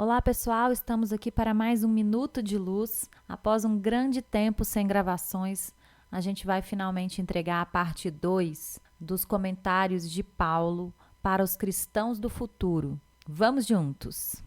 Olá pessoal, estamos aqui para mais um Minuto de Luz. Após um grande tempo sem gravações, a gente vai finalmente entregar a parte 2 dos comentários de Paulo para os cristãos do futuro. Vamos juntos!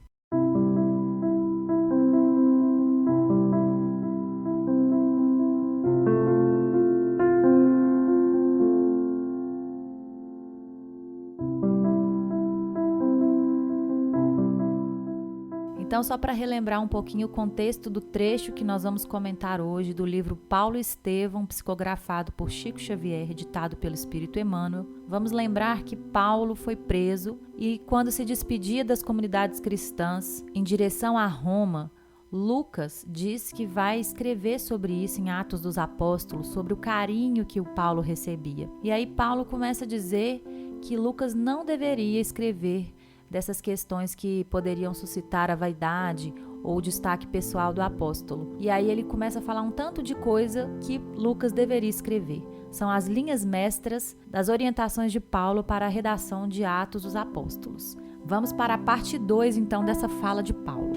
Então, só para relembrar um pouquinho o contexto do trecho que nós vamos comentar hoje do livro Paulo e Estevão, psicografado por Chico Xavier, editado pelo Espírito Emmanuel, vamos lembrar que Paulo foi preso e, quando se despedia das comunidades cristãs em direção a Roma, Lucas diz que vai escrever sobre isso em Atos dos Apóstolos, sobre o carinho que o Paulo recebia. E aí Paulo começa a dizer que Lucas não deveria escrever dessas questões que poderiam suscitar a vaidade ou o destaque pessoal do apóstolo. E aí ele começa a falar um tanto de coisa que Lucas deveria escrever. São as linhas mestras das orientações de Paulo para a redação de Atos dos Apóstolos. Vamos para a parte 2, então, dessa fala de Paulo.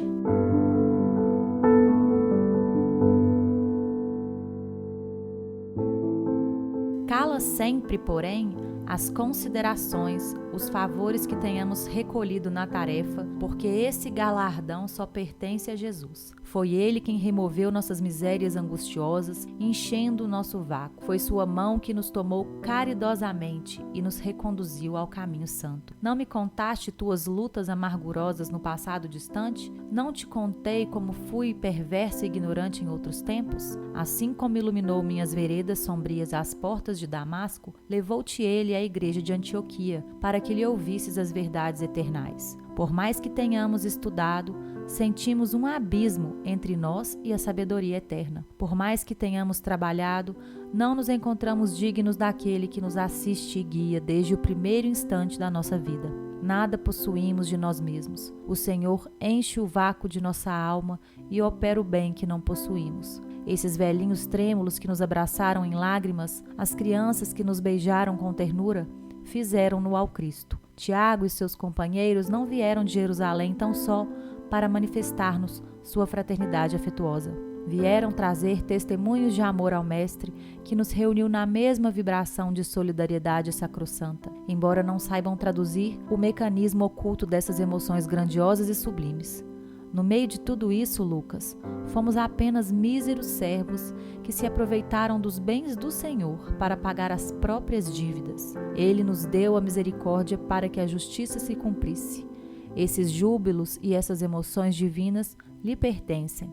Cala sempre, porém, as considerações, os favores que tenhamos recolhido na tarefa, porque esse galardão só pertence a Jesus. Foi Ele quem removeu nossas misérias angustiosas, enchendo o nosso vácuo. Foi Sua mão que nos tomou caridosamente e nos reconduziu ao caminho santo. Não me contaste tuas lutas amargurosas no passado distante? Não te contei como fui perverso e ignorante em outros tempos? Assim como iluminou minhas veredas sombrias às portas de Damasco, levou-te Ele à igreja de Antioquia, para que lhe ouvisses as verdades eternais. Por mais que tenhamos estudado, sentimos um abismo entre nós e a sabedoria eterna. Por mais que tenhamos trabalhado, não nos encontramos dignos daquele que nos assiste e guia desde o primeiro instante da nossa vida. Nada possuímos de nós mesmos. O Senhor enche o vácuo de nossa alma e opera o bem que não possuímos. Esses velhinhos trêmulos que nos abraçaram em lágrimas, as crianças que nos beijaram com ternura, fizeram-no ao Cristo. Tiago e seus companheiros não vieram de Jerusalém tão só para manifestar-nos sua fraternidade afetuosa. Vieram trazer testemunhos de amor ao Mestre, que nos reuniu na mesma vibração de solidariedade sacrossanta, embora não saibam traduzir o mecanismo oculto dessas emoções grandiosas e sublimes. No meio de tudo isso, Lucas, fomos apenas míseros servos que se aproveitaram dos bens do Senhor para pagar as próprias dívidas. Ele nos deu a misericórdia para que a justiça se cumprisse. Esses júbilos e essas emoções divinas lhe pertencem.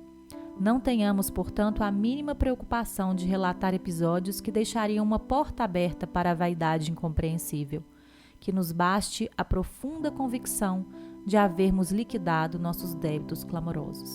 Não tenhamos, portanto, a mínima preocupação de relatar episódios que deixariam uma porta aberta para a vaidade incompreensível. Que nos baste a profunda convicção de havermos liquidado nossos débitos clamorosos.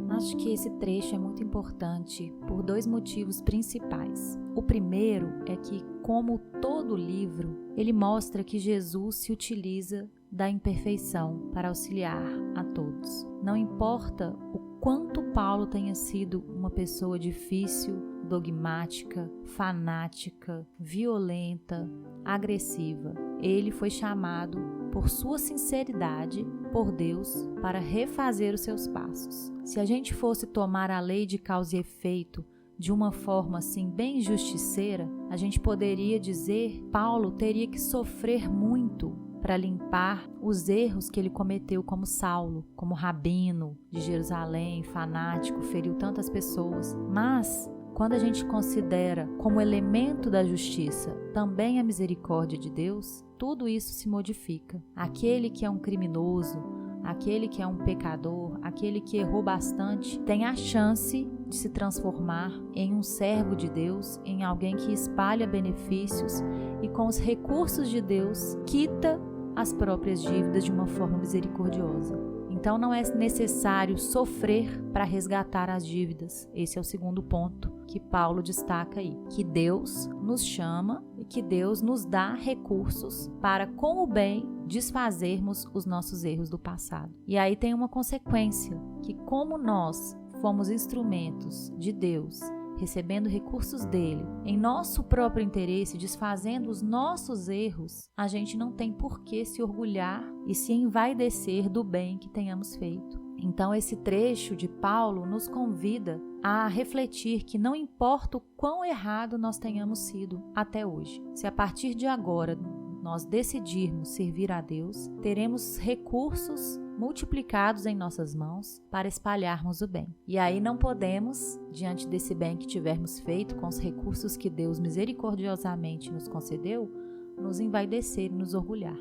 Acho que esse trecho é muito importante por dois motivos principais. O primeiro é que, como todo livro, ele mostra que Jesus se utiliza da imperfeição para auxiliar a todos. Não importa o quanto Paulo tenha sido uma pessoa difícil, dogmática, fanática, violenta, agressiva, ele foi chamado por sua sinceridade por Deus para refazer os seus passos. Se a gente fosse tomar a lei de causa e efeito de uma forma assim bem justiceira, a gente poderia dizer que Paulo teria que sofrer muito para limpar os erros que ele cometeu como Saulo, como rabino de Jerusalém, fanático, feriu tantas pessoas. Mas quando a gente considera como elemento da justiça também a misericórdia de Deus, tudo isso se modifica. Aquele que é um criminoso, aquele que é um pecador, aquele que errou bastante, tem a chance de se transformar em um servo de Deus, em alguém que espalha benefícios e com os recursos de Deus quita as próprias dívidas de uma forma misericordiosa. Então não é necessário sofrer para resgatar as dívidas. Esse é o segundo ponto que Paulo destaca aí, que Deus nos chama e que Deus nos dá recursos para, com o bem, desfazermos os nossos erros do passado. E aí tem uma consequência, que como nós fomos instrumentos de Deus recebendo recursos dele, em nosso próprio interesse, desfazendo os nossos erros, a gente não tem por que se orgulhar e se envaidecer do bem que tenhamos feito. Então, esse trecho de Paulo nos convida a refletir que não importa o quão errado nós tenhamos sido até hoje, se a partir de agora nós decidirmos servir a Deus, teremos recursos multiplicados em nossas mãos para espalharmos o bem. E aí não podemos, diante desse bem que tivermos feito com os recursos que Deus misericordiosamente nos concedeu, nos envaidecer e nos orgulhar.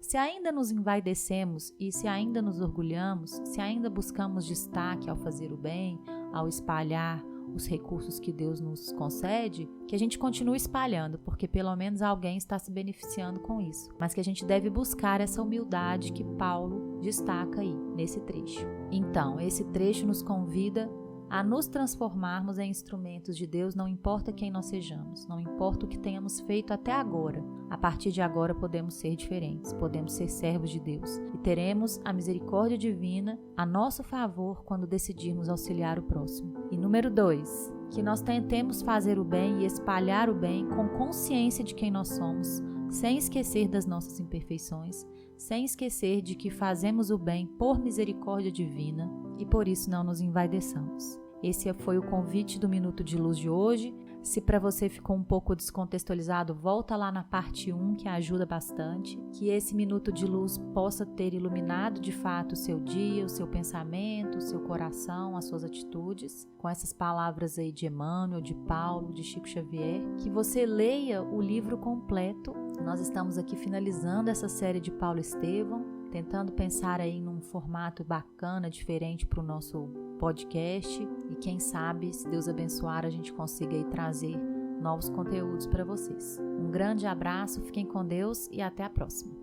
Se ainda nos envaidecemos e se ainda nos orgulhamos, se ainda buscamos destaque ao fazer o bem, ao espalhar os recursos que Deus nos concede, que a gente continue espalhando, porque pelo menos alguém está se beneficiando com isso. Mas que a gente deve buscar essa humildade que Paulo destaca aí, nesse trecho. Então, esse trecho nos convida a nos transformarmos em instrumentos de Deus, não importa quem nós sejamos, não importa o que tenhamos feito até agora. A partir de agora podemos ser diferentes, podemos ser servos de Deus e teremos a misericórdia divina a nosso favor quando decidirmos auxiliar o próximo. E número 2, que nós tentemos fazer o bem e espalhar o bem com consciência de quem nós somos, sem esquecer das nossas imperfeições, sem esquecer de que fazemos o bem por misericórdia divina e por isso não nos envaideçamos. Esse foi o convite do Minuto de Luz de hoje. Se para você ficou um pouco descontextualizado, volta lá na parte 1 que ajuda bastante. Que esse Minuto de Luz possa ter iluminado de fato o seu dia, o seu pensamento, o seu coração, as suas atitudes. Com essas palavras aí de Emmanuel, de Paulo, de Chico Xavier. Que você leia o livro completo. Nós estamos aqui finalizando essa série de Paulo Estevão, tentando pensar aí num formato bacana, diferente para o nosso podcast. E quem sabe, se Deus abençoar, a gente consiga aí trazer novos conteúdos para vocês. Um grande abraço, fiquem com Deus e até a próxima.